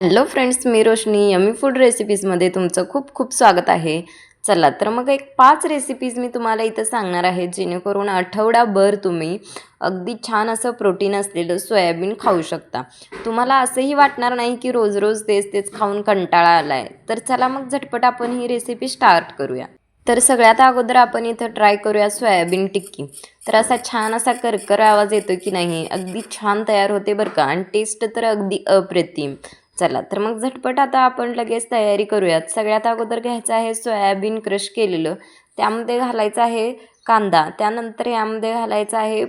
Hello friends, मी रोशनी yummy food रेसिपीजमध्ये तुमचं खूप खूप स्वागत आहे. चला तर मग एक 5 रेसिपीज मी तुम्हाला इथं सांगणार आहे, जेणेकरून आठवडाभर तुम्ही अगदी छान असं प्रोटीन असलेलं सोयाबीन खाऊ शकता. तुम्हाला असंही वाटणार नाही की रोज रोज तेच तेच खाऊन कंटाळा आला आहे. तर चला मग झटपट आपण ही रेसिपी स्टार्ट करूया. तर सगळ्यात अगोदर आपण इथं ट्राय करूया सोयाबीन टिक्की. तर असा छान असा करकर आवाज येतो की नाही, अगदी छान तयार होते बरं का, आणि टेस्ट तर अगदी अप्रतिम. चला तर मग झटपट आता आपण लगेच तयारी करूयात. सगळ्यात अगोदर घ्यायचं आहे सोयाबीन क्रश केलेलं, त्यामध्ये घालायचं आहे कांदा, त्यानंतर यामध्ये घालायचं आहे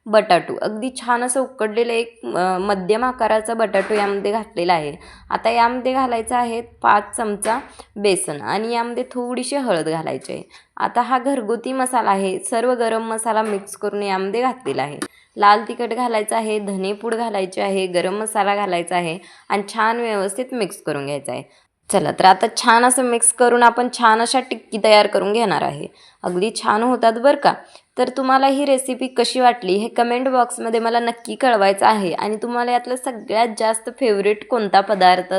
बटाटू. अगदी छान असं उकडलेलं एक मध्यम आकाराचा बटाटू यामध्ये घातलेला आहे. आता यामध्ये घालायचं आहे 5 चमचा बेसन आणि यामध्ये थोडीशी हळद घालायची आहे. आता हा घरगुती मसाला आहे, सर्व गरम मसाला मिक्स करून यामध्ये घातलेला आहे. लाल तिखट घालायचं आहे, धनेपूड घालायची आहे, गरम मसाला घालायचा आहे आणि छान व्यवस्थित मिक्स करून घ्यायचं आहे. चला तर आता छान असं मिक्स करून आपण छान अशा टिक्की तयार करून घेणार आहे. अगदी छान होतात बरं का. तर तुम्हाला ही रेसिपी कशी वाटली हे कमेंट बॉक्समध्ये मला नक्की कळवायचं आहे. आणि तुम्हाला यातलं सगळ्यात जास्त फेवरेट कोणता पदार्थ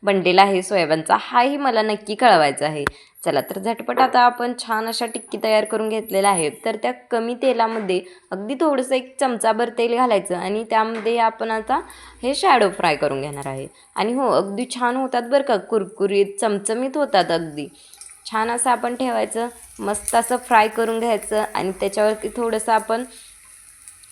बनलेला आहे सोयाबीनचा, हाही मला नक्की कळवायचा आहे. चला तर झटपट आता आपण छान अशा टिक्की तयार करून घेतलेल्या आहेत. तर त्या कमी तेलामध्ये अगदी थोडंसं 1 चमचाभर तेल घालायचं आणि त्यामध्ये आपण आता हे शॅडो फ्राय करून घेणार आहे. आणि हो, अगदी छान होतात बरं का, कुरकुरीत चमचमीत होतात अगदी. छान असं आपण ठेवायचं, मस्त असं फ्राय करून घ्यायचं आणि त्याच्यावरती थोडंसं आपण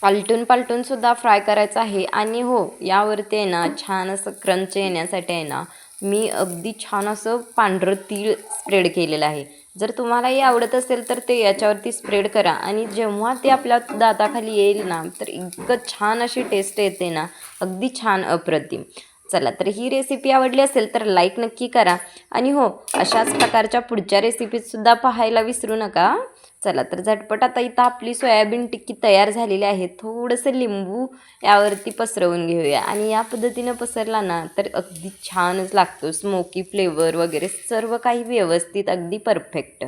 पालटून पालटूनसुद्धा फ्राय करायचं आहे. आणि हो, यावरती आहे ना छान असं क्रंच येण्यासाठी आहे ना, मी अगदी छान असं पांढरं तीळ स्प्रेड केलेलं आहे. जर तुम्हालाही आवडत असेल तर ते याच्यावरती स्प्रेड करा आणि जेव्हा ते आपल्या दाताखाली येईल ना, तर इतकं छान अशी टेस्ट येते ना, अगदी छान अप्रतिम. चला तर ही रेसिपी आवडली असेल तर लाईक नक्की करा. आणि हो, अशाच प्रकारच्या पुढच्या रेसिपीजसुद्धा पाहायला विसरू नका. चला तर झटपट आता इथं आपली सोयाबीन टिक्की तयार झालेली आहे. थोडंसं लिंबू यावरती पसरवून घेऊया आणि या पद्धतीनं पसरला ना तर अगदी छानच लागतो. स्मोकी फ्लेवर वगैरे सर्व काही व्यवस्थित, अगदी परफेक्ट.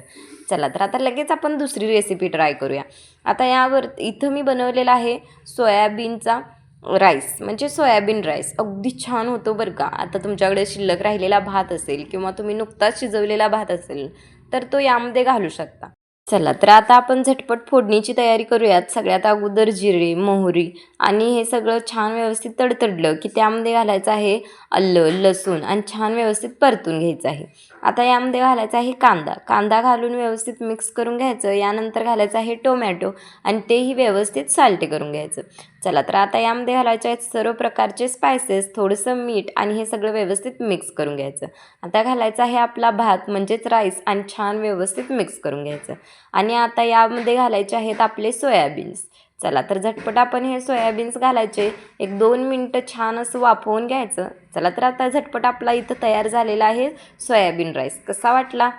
चला तर आता लगेच आपण दुसरी रेसिपी ट्राय करूया. आता यावर इथं मी बनवलेला आहे सोयाबीनचा राईस, म्हणजे सोयाबीन राईस. अगदी छान होतो बरं का. आता तुमच्याकडे शिल्लक राहिलेला भात असेल किंवा तुम्ही नुकताच शिजवलेला भात असेल तर तो यामध्ये घालू शकता. चला तर आता आपण झटपट फोडणीची तयारी करूयात. सगळ्यात अगोदर जिरे, मोहरी आणि हे सगळं छान व्यवस्थित तडतडलं की त्यामध्ये घालायचं आहे आलं, लसूण आणि छान व्यवस्थित परतून घ्यायचं आहे. आता यामध्ये घालायचा आहे कांदा. कांदा घालून व्यवस्थित मिक्स करून घ्यायचं. यानंतर घालायचं आहे टोमॅटो आणि तेही व्यवस्थित साल्टे करून घ्यायचं. चला तर आता यामध्ये घालायचे आहेत सर्व प्रकारचे स्पायसेस, थोडंसं मीठ आणि हे सगळं व्यवस्थित मिक्स करून घ्यायचं. आता घालायचा आहे आपला भात म्हणजेच राईस आणि छान व्यवस्थित मिक्स करून घ्यायचं. आणि आता यामध्ये घालायचे आहेत आपले सोयाबीन्स. चला तर झटपट आपण हे सोयाबीन्स घालायचे, 1-2 मिनटं छान असं वाफवून घ्यायचं. चला तर आता झटपट आपला इथं तयार झालेला आहे सोयाबीन राईस. कसा वाटला?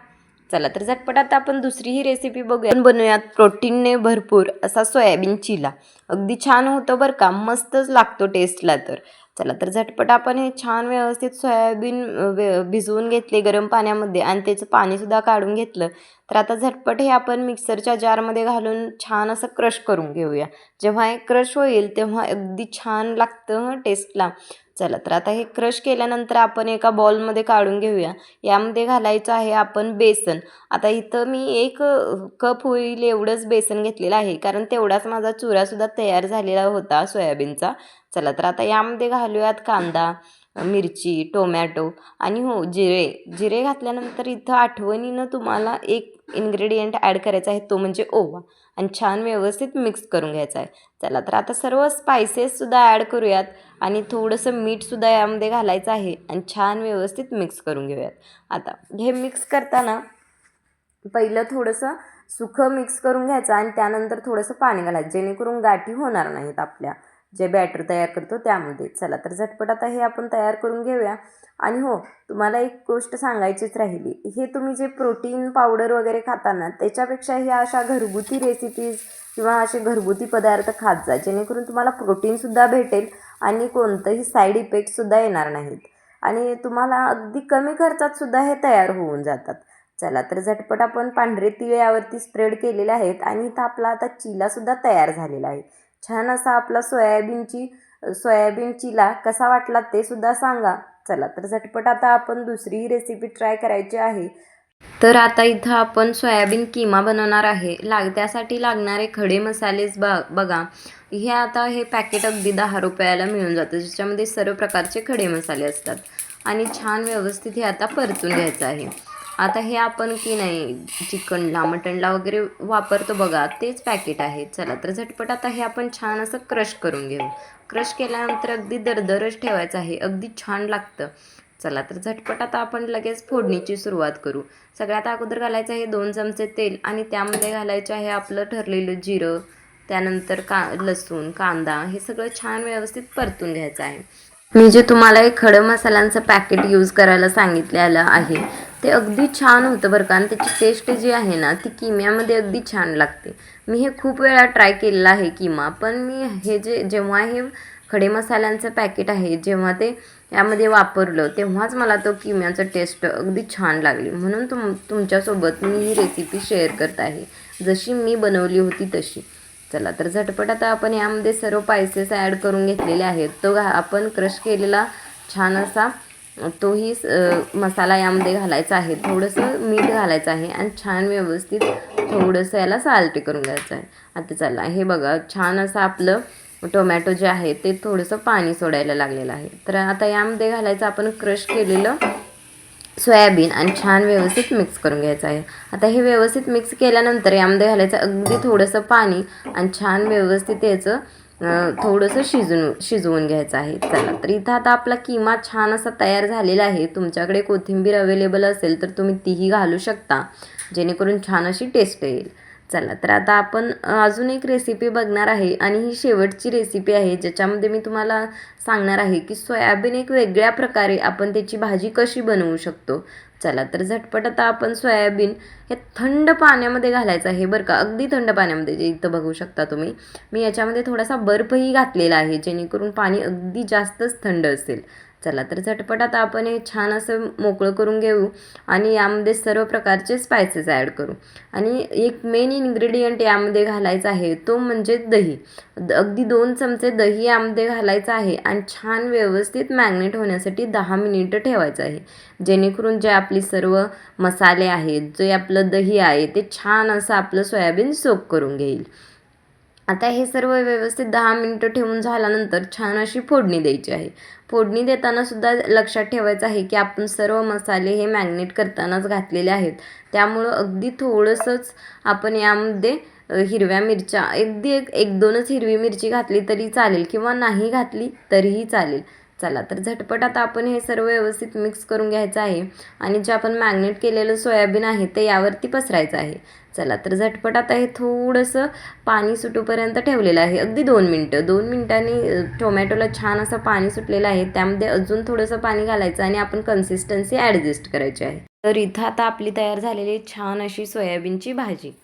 चला तर झटपट आता आपण दुसरी ही रेसिपी बघूया. आपण बनवूयात प्रोटीनने भरपूर असा सोयाबीन चिला. अगदी छान होतं बरं का, मस्तच लागतो टेस्टला तर. चला तर झटपट आपण हे छान व्यवस्थित सोयाबीन भिजवून घेतले गरम पाण्यामध्ये आणि त्याचं पाणीसुद्धा काढून घेतलं. तर आता झटपट हे आपण मिक्सरच्या जारमध्ये घालून छान असं क्रश करून घेऊया. जेव्हा हे क्रश होईल तेव्हा अगदी छान लागतं टेस्टला. चला तर आता हे क्रश केल्यानंतर आपण एका बॉलमध्ये काढून घेऊया. यामध्ये घालायचं आहे आपण बेसन. आता इथं मी 1 कप होईल एवढंच बेसन घेतलेलं आहे, कारण तेवढाच माझा चुरासुद्धा तयार झालेला होता सोयाबीनचा. चला तर आता यामध्ये घालूयात कांदा, मिरची, टोमॅटो आणि हो, जिरे घातल्यानंतर इथं आठवणीनं तुम्हाला एक इन्ग्रेडियंट ॲड करायचा आहे, तो म्हणजे ओवा. आणि छान व्यवस्थित मिक्स करून घ्यायचा आहे. चला तर आता सर्व स्पायसेससुद्धा ॲड करूयात आणि थोडंसं मीठसुद्धा यामध्ये घालायचं आहे आणि छान व्यवस्थित मिक्स करून घेऊयात. आता हे मिक्स करताना पहिलं थोडंसं सुकं मिक्स करून घ्यायचं आणि त्यानंतर थोडंसं पाणी घालायचं, जेणेकरून गाठी होणार नाहीत आपल्या जे बॅटर तयार करतो त्यामध्ये. चला तर झटपट आता हे आपण तयार करून घेऊया. आणि हो, तुम्हाला एक गोष्ट सांगायचीच राहिली, हे तुम्ही जे प्रोटीन पावडर वगैरे खाता ना, त्याच्यापेक्षा ह्या अशा घरगुती रेसिपीज किंवा असे घरगुती पदार्थ खात जा, जेणेकरून तुम्हाला प्रोटीनसुद्धा भेटेल आणि कोणतंही साईड इफेक्टसुद्धा येणार नाहीत आणि तुम्हाला अगदी कमी खर्चातसुद्धा हे तयार होऊन जातात. चला तर झटपट आपण पांढरे तीळ यावरती स्प्रेड केलेले आहेत आणि इथं आपला आता चिलासुद्धा तयार झालेला आहे. छान असा आपला सोयाबीन चिला कसा वाटला ते सुद्धा सांगा. चला तर झटपट आता आपण दुसरी रेसिपी ट्राय करायची आहे. तर आता इथं आपण सोयाबीन किमा बनवणार आहे. त्यासाठी लागणारे खडे मसालेच बघा. हे पॅकेट अगदी 10 रुपयाला मिळून जातं, ज्याच्यामध्ये सर्व प्रकारचे खडे मसाले असतात. आणि छान व्यवस्थित हे आता परतून घ्यायचं आहे. आता हे आपण की नाही चिकनला मटणला वगैरे वापरतो बघा, तेच पॅकेट आहे. चला तर झटपट आता हे आपण छान असं क्रश करून घेऊ. क्रश केल्यानंतर अगदी दरदरच ठेवायचं आहे, अगदी छान लागतं. चला तर झटपट आता आपण लगेच फोडणीची सुरुवात करू. सगळ्यात अगोदर घालायचं आहे 2 चमचे तेल आणि त्यामध्ये घालायचं आहे आपलं ठरलेलं जिरं, त्यानंतर लसूण, कांदा हे सगळं छान व्यवस्थित परतून घ्यायचं आहे. मी जे तुम्हाला एक खडं मसाल्यांचं पॅकेट यूज करायला सांगितलेलं आहे, ते अगदी छान होतं बरं का. आणि त्याची टेस्ट जी आहे ना, ती किम्यामध्ये अगदी छान लागते. मी हे खूप वेळा ट्राय केलेलं आहे किमा, पण मी जेव्हा हे खडे मसाल्यांचं पॅकेट आहे, जेव्हा ते यामध्ये वापरलं, तेव्हाच मला तो किम्याचं टेस्ट अगदी छान लागली. म्हणून तुमच्यासोबत मी ही रेसिपी शेअर करत आहे, जशी मी बनवली होती तशी. चला तर झटपट आता आपण यामध्ये सर्व स्पाइसेस ॲड करून घेतलेले आहेत. आपण क्रश केलेला छान असा तोही मसाला यामध्ये घालायचा आहे. थोडंसं मीठ घालायचं आहे आणि छान व्यवस्थित थोडंसं याला साल्ट करून घ्यायचं आहे. आता चला हे बघा, छान असं आपलं टोमॅटो जे आहे ते थोडंसं पाणी सोडायला लागलेलं आहे. तर आता यामध्ये घालायचं आपण क्रश केलेलं सोयाबीन आणि छान व्यवस्थित मिक्स करून घ्यायचं आहे. आता हे व्यवस्थित मिक्स केल्यानंतर यामध्ये घालायचं अगदी थोडंसं पाणी आणि छान व्यवस्थित याचं थोडंसं शिजवून घ्यायचं आहे. चला तर इथं आता आपला किमा छान असा तयार झालेला आहे. तुमच्याकडे कोथिंबीर अवेलेबल असेल तर तुम्ही तीही घालू शकता, जेणेकरून छान अशी टेस्ट येईल. चला तर आता आपण अजून एक रेसिपी बघणार आहे आणि ही शेवटची रेसिपी आहे, ज्याच्यामध्ये मी तुम्हाला सांगणार आहे की सोयाबीन एक वेगळ्या प्रकारे आपण त्याची भाजी कशी बनवू शकतो. चला तर झटपट आता आपण सोयाबीन हे थंड पाण्यामध्ये घालायचं आहे बरं का, अगदी थंड पाण्यामध्ये, जे इथं बघू शकता तुम्ही. मी याच्यामध्ये थोडासा बर्फही घातलेला आहे, जेणेकरून पाणी अगदी जास्तच थंड असेल. चला तर झटपट आता आपण हे छान असं मोकळं करून घेऊ आणि यामध्ये सर्व प्रकारचे स्पायसेस ॲड करू. आणि एक मेन इन्ग्रेडियंट यामध्ये घालायचा आहे, तो म्हणजे दही. अगदी 2 चमचे दही यामध्ये घालायचं आहे आणि छान व्यवस्थित मॅग्नेट होण्यासाठी 10 मिनिटं ठेवायचं आहे, जेणेकरून जे आपली सर्व मसाले आहेत, जे आपलं दही आहे, ते छान असं आपलं सोयाबीन सोक करून घेईल. आता हे सर्व व्यवस्थित 10 मिनिटं ठेवून झाल्यानंतर छान अशी फोडणी द्यायची आहे. फोडणी देताना सुद्धा लक्षात ठेवायचं आहे की आपण सर्व मसाले हे मॅग्नेट करतानाच घातलेले आहेत, त्यामुळं अगदी थोडंसंच आपण यामध्ये हिरव्या मिरच्या अगदी 1-2च हिरवी मिरची घातली तरी चालेल किंवा नाही घातली तरीही चालेल. चला तर झटपट आता आपण हे सर्व व्यवस्थित मिक्स करून घ्यायचं आहे आणि जे आपण मॅग्नेट केलेलं सोयाबीन आहे ते यावरती पसरायचं आहे. चला तर झटपट आता हे थोडंसं पाणी सुटूपर्यंत ठेवलेलं आहे, अगदी 2 मिनटं. 2 मिनटांनी टोमॅटोला छान असं पाणी सुटलेलं आहे, त्यामध्ये अजून थोडंसं पाणी घालायचं आणि आपण कन्सिस्टन्सी ॲडजस्ट करायची आहे. तर इथं आता आपली तयार झालेली छान अशी सोयाबीनची भाजी.